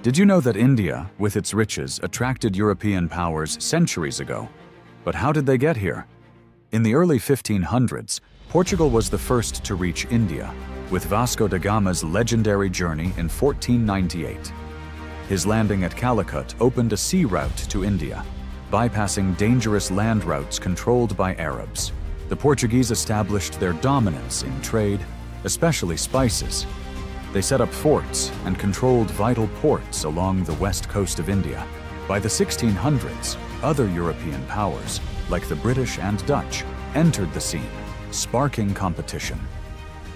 Did you know that India, with its riches, attracted European powers centuries ago? But how did they get here? In the early 1500s, Portugal was the first to reach India, with Vasco da Gama's legendary journey in 1498. His landing at Calicut opened a sea route to India, bypassing dangerous land routes controlled by Arabs. The Portuguese established their dominance in trade, especially spices. They set up forts and controlled vital ports along the west coast of India. By the 1600s, other European powers, like the British and Dutch, entered the scene, sparking competition.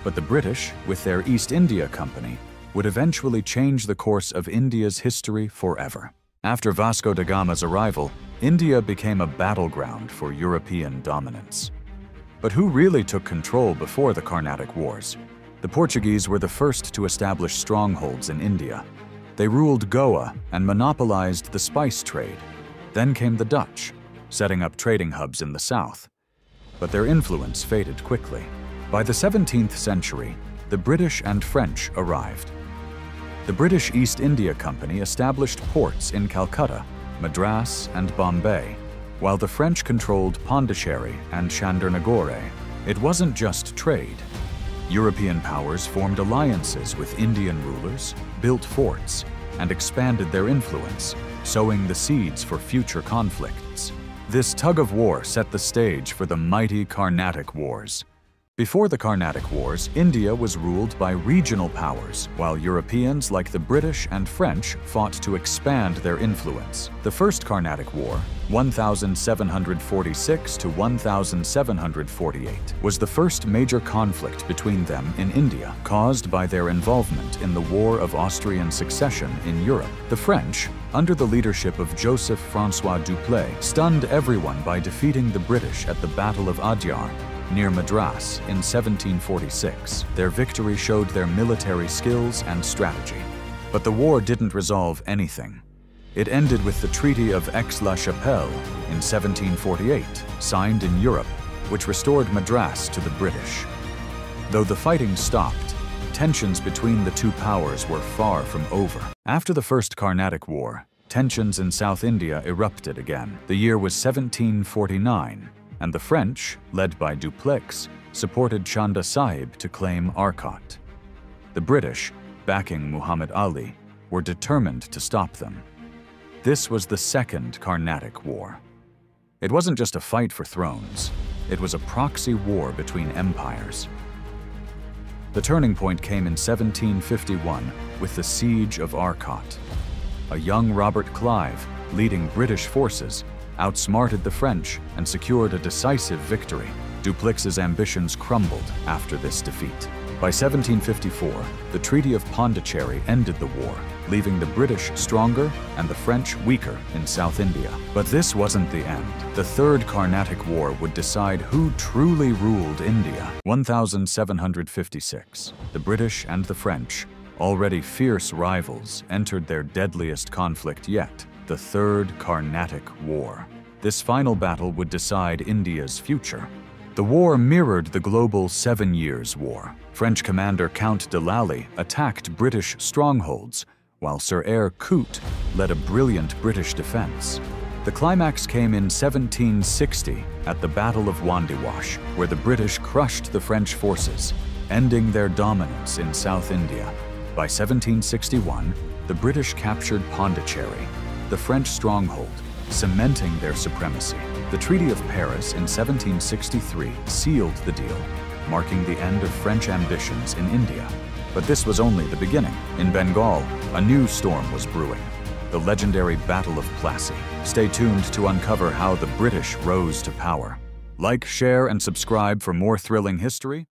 But the British, with their East India Company, would eventually change the course of India's history forever. After Vasco da Gama's arrival, India became a battleground for European dominance. But who really took control before the Carnatic Wars? The Portuguese were the first to establish strongholds in India. They ruled Goa and monopolized the spice trade. Then came the Dutch, setting up trading hubs in the south. But their influence faded quickly. By the 17th century, the British and French arrived. The British East India Company established ports in Calcutta, Madras, and Bombay, while the French controlled Pondicherry and Chandernagore. It wasn't just trade. European powers formed alliances with Indian rulers, built forts, and expanded their influence, sowing the seeds for future conflicts. This tug-of-war set the stage for the mighty Carnatic Wars. Before the Carnatic Wars, India was ruled by regional powers, while Europeans like the British and French fought to expand their influence. The First Carnatic War, 1746 to 1748, was the first major conflict between them in India, caused by their involvement in the War of Austrian Succession in Europe. The French, under the leadership of Joseph-François Dupleix, stunned everyone by defeating the British at the Battle of Adyar, near Madras in 1746. Their victory showed their military skills and strategy. But the war didn't resolve anything. It ended with the Treaty of Aix-la-Chapelle in 1748, signed in Europe, which restored Madras to the British. Though the fighting stopped, tensions between the two powers were far from over. After the First Carnatic War, tensions in South India erupted again. The year was 1749, and the French, led by Dupleix, supported Chanda Sahib to claim Arcot. The British, backing Muhammad Ali, were determined to stop them. This was the Second Carnatic War. It wasn't just a fight for thrones, it was a proxy war between empires. The turning point came in 1751 with the Siege of Arcot. A young Robert Clive, leading British forces, outsmarted the French and secured a decisive victory. Dupleix's ambitions crumbled after this defeat. By 1754, the Treaty of Pondicherry ended the war, leaving the British stronger and the French weaker in South India. But this wasn't the end. The Third Carnatic War would decide who truly ruled India. 1756, the British and the French, already fierce rivals, entered their deadliest conflict yet, the Third Carnatic War. This final battle would decide India's future. The war mirrored the global 7 Years' War. French commander Count de Lally attacked British strongholds, while Sir Eyre Coote led a brilliant British defense. The climax came in 1760 at the Battle of Wandiwash, where the British crushed the French forces, ending their dominance in South India. By 1761, the British captured Pondicherry, the French stronghold, cementing their supremacy. The Treaty of Paris in 1763 sealed the deal, marking the end of French ambitions in India. But this was only the beginning. In Bengal, a new storm was brewing, the legendary Battle of Plassey. Stay tuned to uncover how the British rose to power. Like, share, and subscribe for more thrilling history.